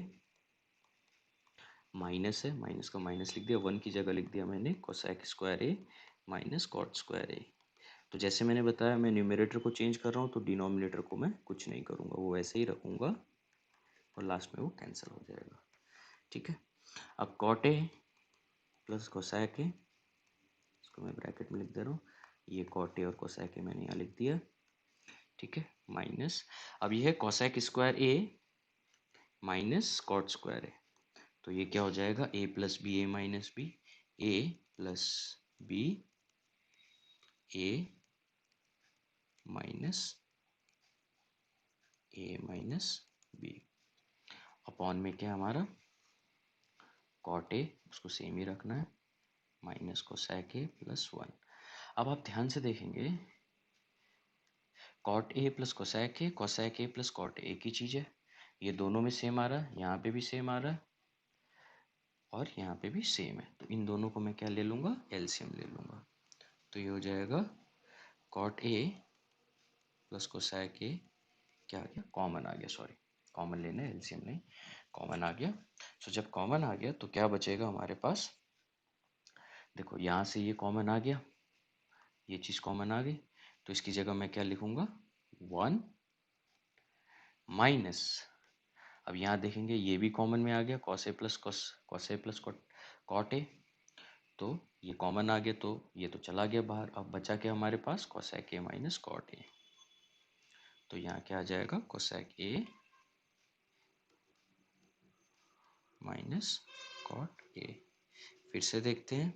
minus है, माइनस का माइनस लिख दिया, 1 की जगह लिख दिया मैंने cosec square a minus cot square ए। तो जैसे मैंने बताया, मैं न्यूमरेटर को चेंज कर रहा हूँ, तो डिनोमिनेटर को मैं कुछ नहीं करूँगा, वो वैसे ही रखूँगा और लास्ट में वो कैंसिल हो जाएगा। ठीक है, अब cot a plus cosec a, इसको मैं ब्रैकेट में लिख दे रहा हूँ, ये कॉट ए और कोसेक ए मैंने यहाँ लिख दिया। ठीक है, माइनस, अब ये है cosec square a minus cot square ए, तो ये क्या हो जाएगा? ए plus B A minus B, A plus B A minus A minus B, upon में क्या हमारा कॉट ए, उसको सेम ही रखना है, माइनस कोसेक ए प्लस 1। अब आप ध्यान से देखेंगे, cot a plus cosec a plus cot a की चीज़ है, ये दोनों में सेम आ रहा है, यहाँ पे भी सेम आ रहा है और यहाँ पे भी सेम है, तो इन दोनों को मैं क्या ले लूँगा? एलसीएम ले लूँगा। तो ये हो जाएगा cot a plus cosec a, क्या आ गया? कॉमन आ गया, सॉरी कॉमन लेना है, एलसीएम नहीं, कॉमन आ गया। सो जब कॉमन आ गया तो क्या बचेगा हमारे पास? देखो यहाँ से ये कॉमन आ गया, ये चीज़ कॉमन आ गई, तो इसकी जगह मैं क्या लिखूँगा? 1 माइनस, अब यहाँ देखेंगे ये भी कॉमन में आ गया, कॉस ए प्लस कॉट ए, तो ये कॉमन आ गया, तो ये तो चला गया बाहर। अब बचा क्या हमारे पास? कोसेक ए माइनस कॉट ए। तो यहाँ क्या आ जाएगा, cosec A minus cot A. फिर से देखते हैं,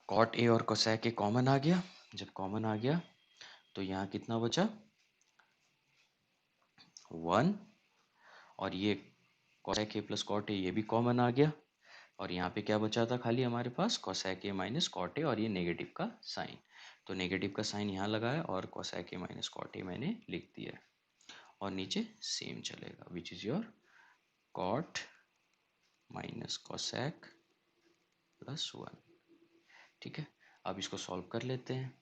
कॉट ए और कोसेक ए कॉमन आ गया। जब कॉमन आ गया तो यहाँ कितना बचा, 1, और ये cosec a plus cot a ये भी कॉमन आ गया। और यहाँ पे क्या बचा था खाली हमारे पास, cosec A minus cot A, और ये नेगेटिव का साइन। तो नेगेटिव का साइन यहाँ लगाया और cosec A minus cot a मैंने लिख दिया। और नीचे सेम चलेगा, which is your cot minus cosec plus 1। ठीक है, अब इसको सॉल्व कर लेते हैं।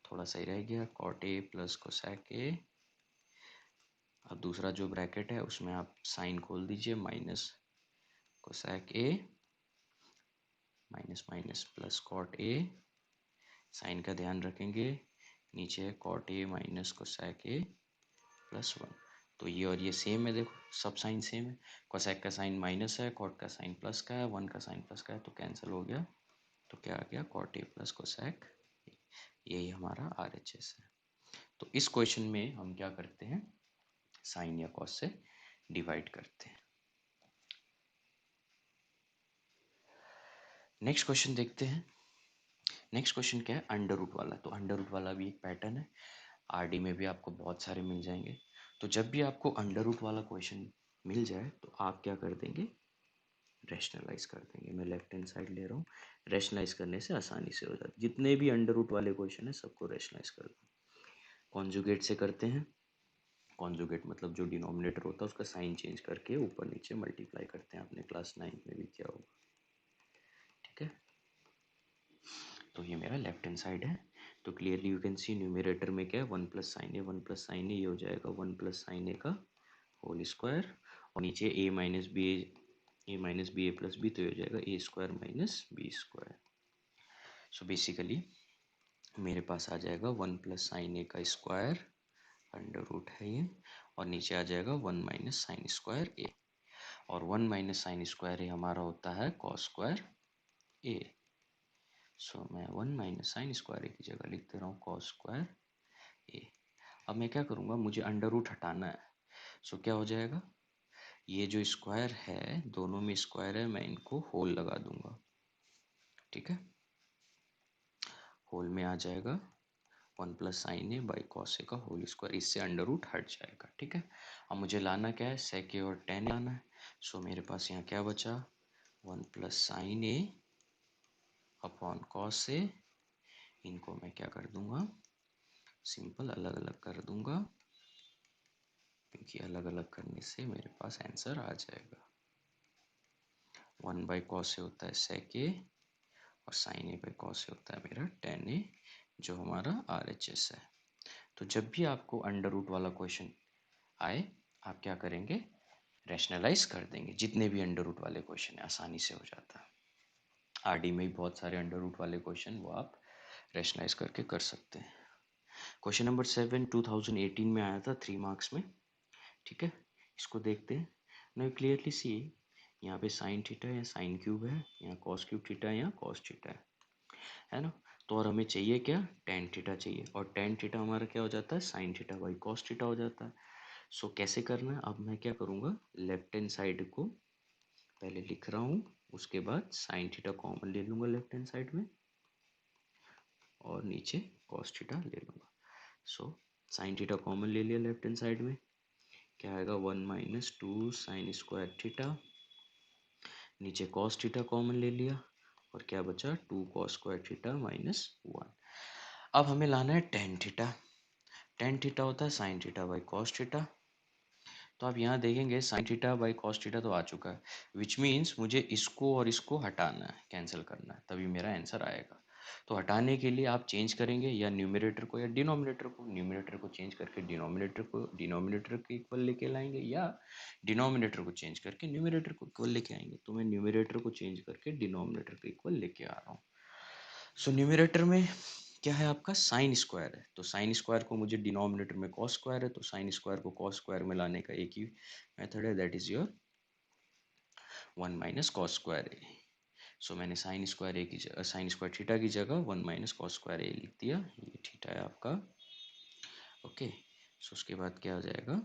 थोड़ा सही रह गया, cot a plus cosec a. अब दूसरा जो ब्रैकेट है उसमें आप साइन खोल दीजिए, minus cosec A minus minus plus cot a. Sign का ध्यान रखेंगे, नीचे है cot a minus cosec a plus 1। तो ये और ये सेम है, देखो सब साइन सेम है। कोसेक का साइन माइनस है, कॉट का साइन प्लस का है, 1 का साइन प्लस का है, तो कैंसिल हो गया। तो क्या आ गया, कॉट ए प्लस कोसेक। यही हमारा आरएचएस है। तो इस क्वेश्चन में हम क्या करते हैं, साइन या कॉस से डिवाइड करते हैं। नेक्स्ट क्वेश्चन देखते हैं। नेक्स्ट क्वेश्चन क्या है, अंडर रूट वाला। तो अंडर रूट वाला भी एक पैटर्न है, आरडी में भी आपको बहुत सारे मिल जाएंगे। तो जब भी आपको अंडर रूट वाला क्वेश्चन मिल जाए तो आप क्या कर देंगे, रैशनलाइज कर देंगे। मैं लेफ्ट हैंड साइड ले रहा हूँ, रैशनलाइज करने से आसानी से हो जाता है। जितने भी अंडर रूट वाले क्वेश्चन है सबको रैशनलाइज कर दो। कॉन्जुगेट से करते हैं। कॉन्जुगेट मतलब जो डिनोमिनेटर होता है उसका साइन चेंज करके ऊपर नीचे मल्टीप्लाई करते हैं, आपने क्लास 9 में भी किया होगा। ठीक है, तो ये मेरा लेफ्ट हैंड साइड है। तो clearly you can C numerator में क्या है, 1 प्लस साइन ए, 1 प्लस साइन ए, ये हो जाएगा 1 प्लस साइन ए का होल स्क्वायर। और नीचे A minus B, A minus B A plus B, तो ये हो जाएगा A square minus B square. So basically मेरे पास आ जाएगा 1 प्लस साइन ए का स्क्वायर, अंडर रूट है ये, और नीचे आ जाएगा 1 माइनस साइन स्क्वायर ए। और 1 माइनस साइन स्क्वायर ए हमारा होता है कॉस स्क्वायर ए। सो मैं 1 माइनस साइन स्क्वायर ए की जगह लिख दे रहा हूँ कॉस स्क्वायर ए। अब मैं क्या करूँगा, मुझे अंडर रूट हटाना है। सो क्या हो जाएगा, ये जो स्क्वायर है, दोनों में स्क्वायर है, मैं इनको होल लगा दूंगा। ठीक है, होल में आ जाएगा 1 plus sine A by cos A का होल स्क्वायर, इससे अंडर रूट हट जाएगा। ठीक है, अब मुझे लाना क्या है, सेक ए और टेन लाना है। सो मेरे पास यहाँ क्या बचा, 1 plus sine A upon cos ए। इनको मैं क्या कर दूंगा, सिंपल अलग अलग कर दूंगा, क्योंकि अलग अलग करने से मेरे पास आंसर आ जाएगा। 1 बाई कॉस ए होता है सेक ए, और sign A by cos A होता है मेरा टेन ए, जो हमारा RHS है। तो जब भी आपको अंडर रूट वाला क्वेश्चन आए, आप क्या करेंगे, रैशनलाइज कर देंगे। जितने भी अंडर रूट वाले क्वेश्चन है आसानी से हो जाता है। आरडी में भी बहुत सारे अंडर रूट वाले क्वेश्चन वो आप रैशनलाइज करके कर सकते हैं। क्वेश्चन नंबर 7 2018 में आया था 3 मार्क्स में। ठीक है, इसको देखते हैं। नो क्लियरली सी, यहाँ पे साइन थीटा या साइन क्यूब है, यहाँ कॉस क्यूब थीटा या कॉस थीटा है ना। तो और हमें चाहिए क्या, टेन थीटा चाहिए, और टेन थीटा हमारा क्या हो जाता है, sine theta by cos theta हो जाता है। सो कैसे करना है, अब मैं क्या करूँगा, लेफ्ट हैंड साइड को पहले लिख रहा हूँ, उसके बाद साइन थीटा कॉमन ले लूँगा लेफ्ट हैंड साइड में, और नीचे कॉस थीटा ले लूँगा। सो साइन थीटा कॉमन ले लिया लेफ्ट हैंड साइड में, क्या आएगा 1 माइनस 2 साइन स्क्वायर थीटा, नीचे कॉस थीटा कॉमन ले लिया, और क्या बचा 2 कॉस स्क्वायर थीटा माइनस 1। अब हमें लाना है टेन थीटा। टेन थीटा होता है sine theta by cos theta. तो आप यहाँ देखेंगे sign theta by cos theta तो आ चुका है, विच मीन्स मुझे इसको और इसको हटाना है, कैंसिल करना है, तभी मेरा आंसर आएगा। तो हटाने के लिए आप चेंज करेंगे या न्यूमरेटर को या डिनोमिनेटर को। न्यूमरेटर को चेंज करके डिनोमिनेटर के इक्वल लेके लाएंगे, या डिनोमिनेटर को चेंज करके न्यूमरेटर को इक्वल लेके आएंगे। तो मैं न्यूमरेटर को चेंज करके डिनोमिनेटर के इक्वल लेके आ रहा हूँ। सो न्यूमरेटर में क्या है आपका, साइन स्क्वायर है, तो साइन स्क्वायर को मुझे डिनोमिनेटर में कॉस स्क्वायर है, तो साइन स्क्वायर को कॉस स्क्वायर में लाने का एक ही मेथड है, that is your 1 minus cos square A. So मैंने साइन स्क्वायर ए की जगह, साइन स्क्वायर थीटा की जगह 1 माइनस कॉस स्क्वायर ए लिख दिया। ये थीटा है आपका, ओके, सो उसके बाद क्या हो जाएगा,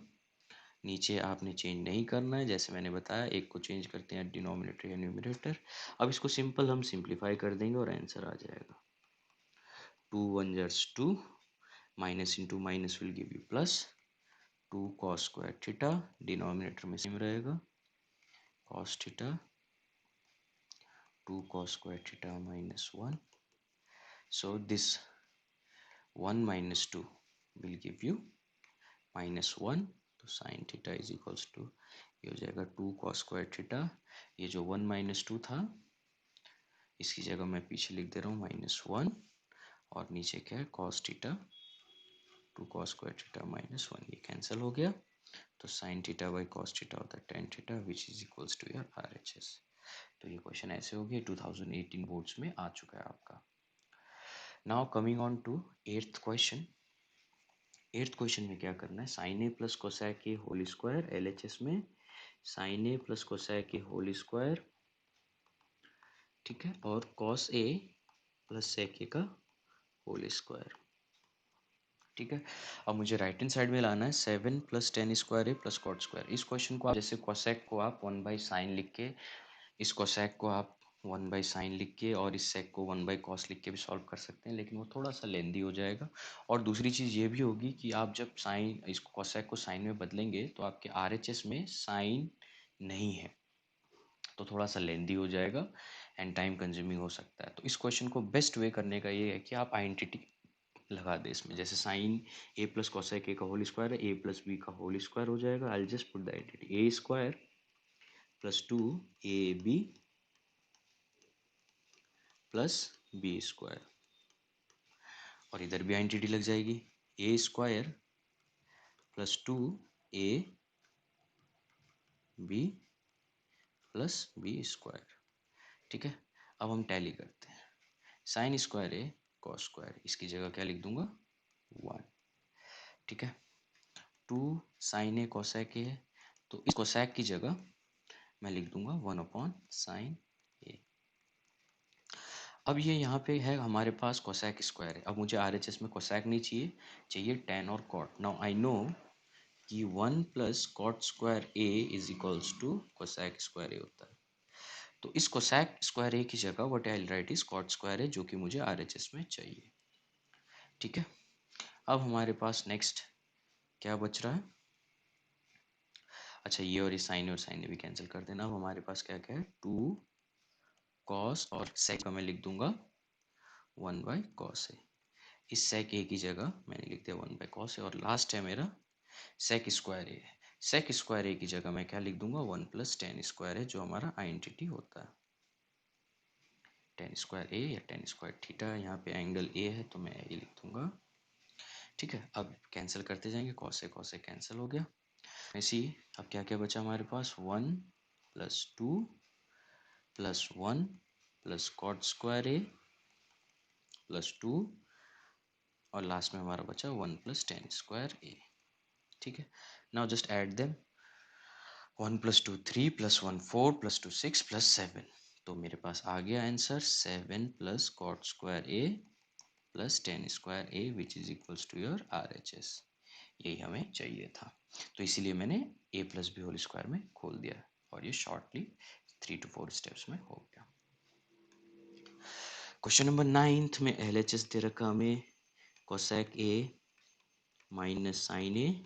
नीचे आपने चेंज नहीं करना है, जैसे मैंने बताया एक को चेंज करते हैं डिनोमिनेटर या न्यूमरेटर। अब इसको सिंपल हम सिंप्लीफाई कर देंगे और आंसर आ जाएगा। 2 1 2, minus into minus will give you plus, 2 cos² theta, denominator में सेम रहेगा, cos theta, 2 cos² theta -1, so this 1 minus 2 will give you -1, तो sine theta is equals to, ये हो जाएगा 2 cos²थीटा, ये जो 1 minus 2 था इसकी जगह मैं पीछे लिख दे रहा हूँ -1, और नीचे क्या है cos थीटा, 2 cos² थीटा -1, ये कैंसिल हो गया, तो sine theta by cos theta होता है tan theta which is equals to your RHS। तो ये क्वेश्चन ऐसे हो गए, 2018 बोर्ड्स में आ चुका है आपका। Now coming on to eighth question. Eighth question में क्या करना है, sine A plus cosec a whole square, LHS में sine A plus cosec a whole square, ठीक है, और कॉस ए प्लस सेक ए का होल स्क्वायर, ठीक है। अब मुझे राइट हैंड साइड में लाना है 7 प्लस टेन स्क्वायर ए प्लस कॉट स्क्वायर। इस क्वेश्चन को आप जैसे कोसेक को आप 1/sin लिख के, इस कोसेक को आप 1/sin लिख के, और इस सेक को 1/cos लिख के भी सॉल्व कर सकते हैं, लेकिन वो थोड़ा सा लेंदी हो जाएगा। और दूसरी चीज़ ये भी होगी कि आप जब साइन, इस कोसेक को साइन में बदलेंगे तो आपके RHS में साइन नहीं है, तो थोड़ा सा लेंदी हो जाएगा एंड टाइम कंज्यूमिंग हो सकता है। तो इस क्वेश्चन को बेस्ट वे करने का ये है कि आप आइडेंटिटी लगा दे इसमें, जैसे sine A plus cosec A का होल स्क्वायर है, ए प्लस बी का होल स्क्वायर हो जाएगा। I just put the identity, A square plus 2ab plus B square, और इधर भी आइडेंटिटी लग जाएगी, A square plus 2ab plus B square, ठीक है। अब हम टैली करते हैं, sine square A cos square, इसकी जगह क्या लिख दूंगा 1, ठीक है। 2 साइन ए कोसेक ए है, तो इस कोसेक की जगह मैं लिख दूंगा 1/sin ए। अब ये यहाँ पे है हमारे पास कोसेक स्क्वायर है, अब मुझे RHS में कोसेक नहीं चाहिए, चाहिए tan और cot। नाउ आई नो कि 1 plus cot square A is equals to cosec square A होता है, तो इस कोसेक स्क्वायर ए की जगह what I write is cot square A, जो कि मुझे RHS में चाहिए, ठीक है। अब हमारे पास नेक्स्ट क्या बच रहा है, अच्छा ये और इस साइन भी कैंसिल कर देना। अब हमारे पास क्या क्या है, 2 कॉस, और सेक का मैं लिख दूंगा 1/cos ए, इस सेक ए की जगह मैंने लिख दिया 1/cos ए, और लास्ट है मेरा sec square A, sec square A की जगह मैं क्या लिख दूंगा 1 प्लस टेन स्क्वायर है, जो हमारा आइडेंटिटी होता है, टेन स्क्वायर ए या टेन स्क्वायर थीटा, यहाँ पे एंगल ए है तो मैं ये लिख दूंगा, ठीक है। अब कैंसिल करते जाएंगे, कॉस ए कैंसिल हो गया, ऐसे ही अब क्या क्या बचा हमारे पास, 1 plus 2 plus 1 plus cot square ए प्लस 2, और लास्ट में हमारा बचा 1 प्लस टेन स्क्वायर ए, ठीक है। Now just add them, 1 plus 2 3 plus 1 4 plus 2 6 plus 7, तो मेरे पास आ गया answer 7 plus cot square A plus tan square a which is equals to your RHS, यही हमें चाहिए था, तो इसीलिए मैंने a plus b whole square में खोल दिया, और ये शॉर्टली 3 to 4 स्टेप्स में हो गया। क्वेश्चन नंबर 9th में LHS दे रखा हमें कोसेक ए माइनस साइन ए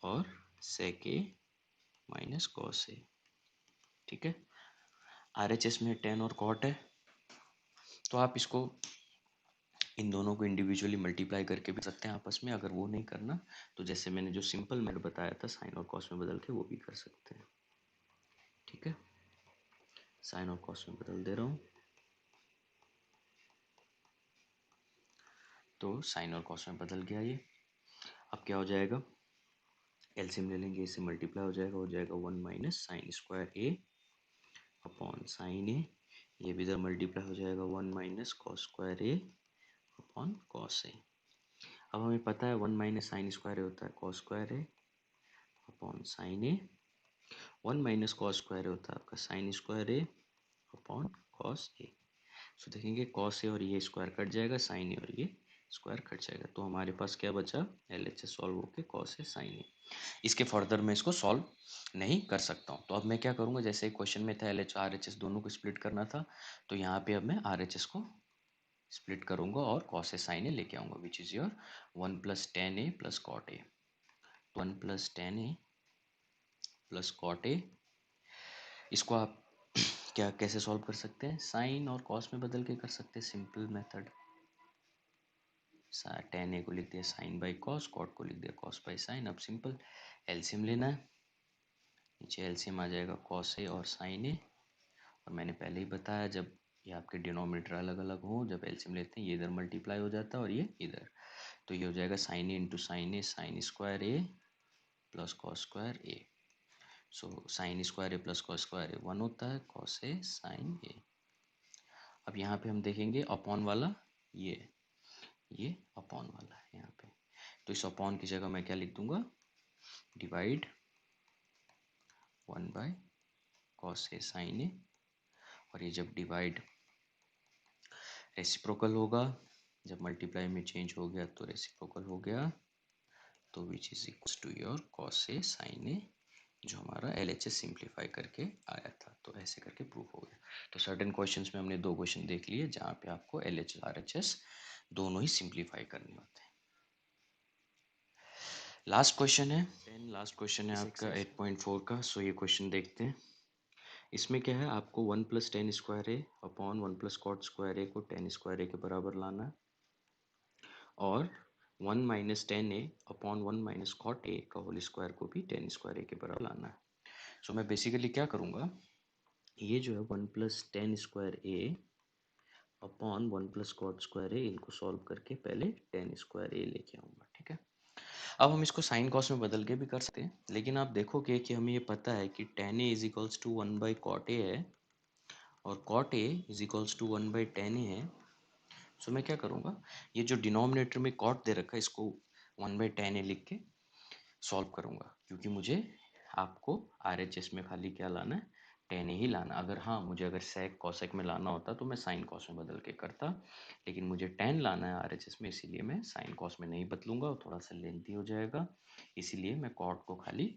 और सेक ए माइनस कॉस ए, ठीक है। RHS में टेन और कॉट है, तो आप इसको इन दोनों को इंडिविजुअली मल्टीप्लाई करके भी सकते हैं आपस में, अगर वो नहीं करना तो जैसे मैंने जो सिंपल मेथड बताया था साइन और कॉस में बदल के वो भी कर सकते हैं, ठीक है। साइन और कॉस में बदल दे रहा हूँ, तो साइन और कॉस में बदल गया ये। अब क्या हो जाएगा, एलसीएम ले लेंगे, इससे मल्टीप्लाई हो जाएगा 1 माइनस साइन स्क्वायर ए अपॉन साइन ए, ये भी इधर मल्टीप्लाई हो जाएगा 1 माइनस कॉस स्क्वायर ए अपॉन कॉस ए। अब हमें पता है 1 माइनस साइन स्क्वायर ए होता है कॉस स्क्वायर ए अपॉन साइन ए, 1 माइनस कॉस स्क्वायर होता है आपका साइन स्क्वायर ए अपॉन कॉस ए। सो देखेंगे कॉस ए और ये स्क्वायर कट जाएगा, साइन ए और ये स्क्वायर कट जाएगा, तो हमारे पास क्या बचा, एल एच एस सॉल्व होके कॉस ए साइन ए। इसके फर्दर मैं इसको सॉल्व नहीं कर सकता हूँ, तो अब मैं क्या करूँगा, जैसे क्वेश्चन में था L H R H S दोनों को स्प्लिट करना था, तो यहाँ पे अब मैं आर एच एस को स्प्लिट करूँगा और कॉस ए साइन ए लेके आऊँगा, विच is your 1 + tan a + cot a। 1 + tan a + cot a, इसको आप क्या कैसे सॉल्व कर सकते हैं, साइन और कॉस में बदल के कर सकते हैं, सिंपल मेथड। tan a को लिख दिया साइन बाई कॉस, कॉट को लिख दिया कॉस बाई साइन। अब सिंपल एलसीएम लेना है, नीचे एलसीएम आ जाएगा कॉस ए और साइन ए, और मैंने पहले ही बताया जब ये आपके डिनोमिनेटर अलग अलग हो, जब एलसीएम लेते हैं ये इधर मल्टीप्लाई हो जाता है और ये इधर, तो ये हो जाएगा sign A into sine A, sign square A plus cos square A. So sine square A plus cos square A 1 होता है, कॉस ए साइन ए। अब यहाँ पे हम देखेंगे अपॉन वाला, ये अपॉन वाला है यहाँ पे, तो इस अपॉन की जगह मैं क्या लिख दूंगा, डिवाइड 1/cos ए साइन ए, और ये जब डिवाइड रेसिप्रोकल होगा, जब मल्टीप्लाई में चेंज हो गया तो रेसिप्रोकल हो गया, तो which is equals to your cos A sine A, जो हमारा एल एच एस सिंप्लीफाई करके आया था, तो ऐसे करके प्रूफ हो गया। तो सर्टेन क्वेश्चंस में हमने 2 क्वेश्चन देख लिए जहाँ पे आपको L H R H S दोनों ही सिंप्लीफाई करने होते हैं। लास्ट क्वेश्चन है लास्ट क्वेश्चन है आपका 8.4 का। सो ये क्वेश्चन देखते हैं। इसमें क्या है, आपको 1 + tan स्क्वायर ए अपॉन 1 + cot स्क्वायर ए को tan स्क्वायर ए के बराबर लाना है, और 1 - tan a upon 1 - cot a का होल स्क्वायर को भी tan स्क्वायर ए के बराबर लाना है। सो मैं बेसिकली क्या करूँगा, ये जो है 1 + tan स्क्वायर ए अपॉन 1 + cot स्क्वायर ए, इनको सॉल्व करके पहले tan स्क्वायर ए लेके आऊँगा, ठीक है। अब हम इसको साइन कॉस में बदल के भी कर सकते हैं, लेकिन आप देखोगे कि हमें ये पता है कि tan a = 1/cot a है और cot a = 1/tan a है। सो मैं क्या करूँगा, ये जो डिनोमिनेटर में cot दे रखा है इसको 1/tan a लिख के सॉल्व करूँगा, क्योंकि मुझे आपको आरएचएस में खाली क्या लाना है, tan a ही लाना। अगर हाँ, मुझे अगर sec cosec में लाना होता तो मैं sin cos में बदल के करता, लेकिन मुझे tan लाना है आरएचएस में, इसीलिए मैं sin cos में नहीं बदलूंगा और थोड़ा सा लेंथी हो जाएगा, इसीलिए मैं cot को खाली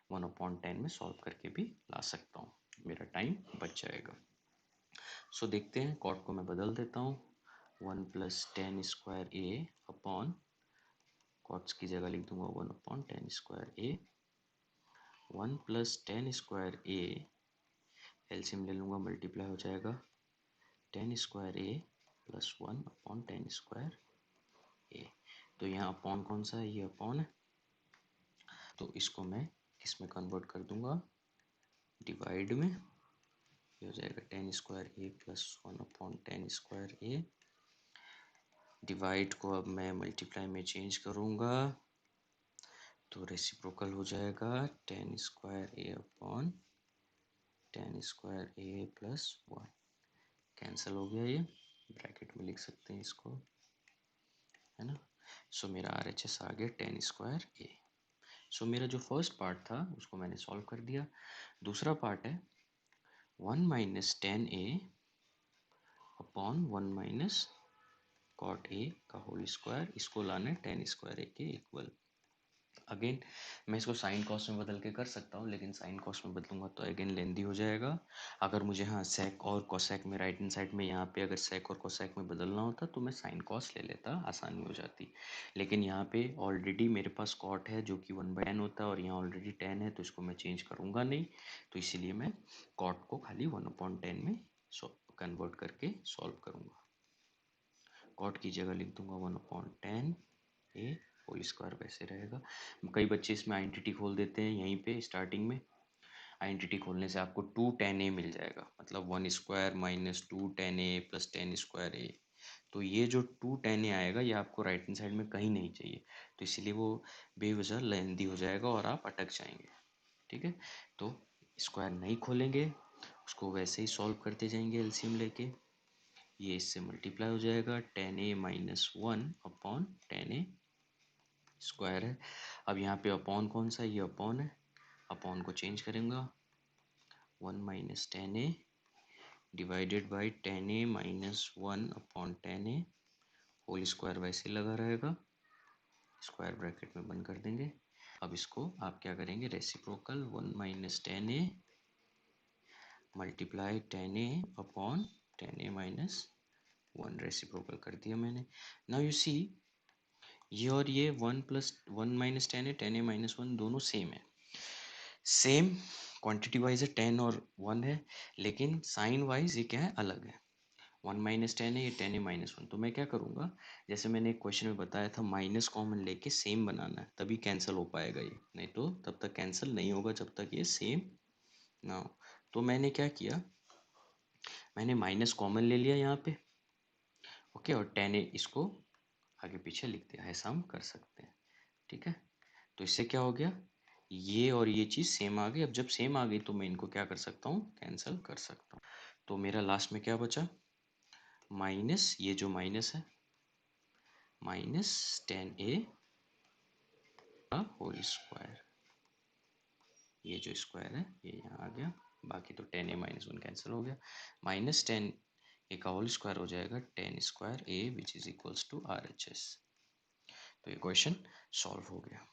1/10 में सॉल्व करके भी ला सकता हूँ, मेरा टाइम बच जाएगा। सो देखते हैं, cot को मैं बदल देता हूँ, 1 + tan स्क्वायर ए अपॉन कॉट्स की जगह लिख दूंगा 1/tan square A, 1 + tan square A, LCM ले लूँगा मल्टीप्लाई हो जाएगा tan स्क्वायर ए प्लस 1/tan स्क्वायर ए। तो यहाँ अपॉन कौन सा है, ये अपॉन है, तो इसको मैं किस में कन्वर्ट कर दूंगा, डिवाइड में। ये हो जाएगा tan स्क्वायर ए प्लस 1/tan स्क्वायर ए, डिवाइड को अब मैं मल्टीप्लाई में चेंज करूँगा, तो रेसिप्रोकल हो जाएगा tan स्क्वायर ए अपॉन tan स्क्वायर ए प्लस 1, कैंसिल हो गया, ये ब्रैकेट में लिख सकते हैं इसको, है ना। सो मेरा आर एच एस आ गया tan स्क्वायर ए। सो मेरा जो फर्स्ट पार्ट था उसको मैंने सॉल्व कर दिया। दूसरा पार्ट है 1 - tan a upon 1 - cot a का होल स्क्वायर, इसको लाना है tan स्क्वायर ए के इक्वल। अगेन मैं इसको साइन कॉस में बदल के कर सकता हूँ, लेकिन साइन कॉस में बदलूंगा तो अगेन लेंदी हो जाएगा। अगर मुझे हाँ सेक और कोसेक में राइट हैंड साइड में यहाँ पे अगर सेक और कोसेक में बदलना होता तो मैं साइन कॉस ले लेता, आसानी हो जाती। लेकिन यहाँ पे ऑलरेडी मेरे पास कॉट है जो कि 1/n होता है और यहाँ ऑलरेडी tan है, तो इसको मैं चेंज करूँगा नहीं, तो इसीलिए मैं कॉट को खाली 1/10 में कन्वर्ट करके सॉल्व करूँगा। कॉट की जगह लिख दूंगा 1/10 ए होल स्क्वायर, वैसे रहेगा। कई बच्चे इसमें आइडेंटिटी खोल देते हैं यहीं पे स्टार्टिंग में, आइडेंटिटी खोलने से आपको 2tan a मिल जाएगा, मतलब 1² - 2tan a plus tan square ए। तो ये जो 2tan a आएगा ये आपको राइट हैंड साइड में कहीं नहीं चाहिए, तो इसीलिए वो बेवजह लेंदी हो जाएगा और आप अटक जाएंगे, ठीक है। तो स्क्वायर नहीं खोलेंगे, उसको वैसे ही सॉल्व करते जाएंगे एलसीएम लेके, ये इससे मल्टीप्लाई हो जाएगा tan a - 1/tan a square है। अब यहाँ पे अपॉन कौन सा है, ये अपॉन है, अपॉन को चेंज करेंगे 1 - tan a divided by tan a - 1/tan a whole square वैसे लगा रहेगा, स्क्वायर ब्रैकेट में बंद कर देंगे। अब इसको आप क्या करेंगे, reciprocal 1 minus ten A multiply ten A upon ten A minus one, reciprocal कर दिया मैंने। नाउ यू सी, ये और ये 1 प्लस 1 माइनस टेन है, टेन ए माइनस वन दोनों सेम है, सेम क्वांटिटी वाइज है, 10 और 1 है, लेकिन साइन वाइज ये क्या है, अलग है। 1 माइनस टेन है, ये 10 है माइनस वन। तो मैं क्या करूँगा, जैसे मैंने एक क्वेश्चन में बताया था, माइनस कॉमन लेके सेम बनाना है, तभी कैंसिल हो पाएगा ये, नहीं तो तब तक कैंसिल नहीं होगा जब तक ये सेम ना हो। तो मैंने क्या किया, मैंने माइनस कॉमन ले लिया यहाँ पे, ओके, और 10 है इसको आगे पीछे लिख दिया, ऐसा हम कर सकते हैं, ठीक है। तो इससे क्या हो गया, ये और ये चीज़ सेम आ गई। अब जब सेम आ गई तो मैं इनको क्या कर सकता हूँ, कैंसिल कर सकता हूँ। तो मेरा लास्ट में क्या बचा, माइनस, ये जो माइनस है, माइनस टेन ए का होल स्क्वायर, ये जो स्क्वायर है ये यहाँ आ गया, बाकी तो टेन ए माइनस वन कैंसिल हो गया, माइनस टेन ए का होल स्क्वायर हो जाएगा tan square a which is equals to R H S. तो ये क्वेश्चन सॉल्व हो गया।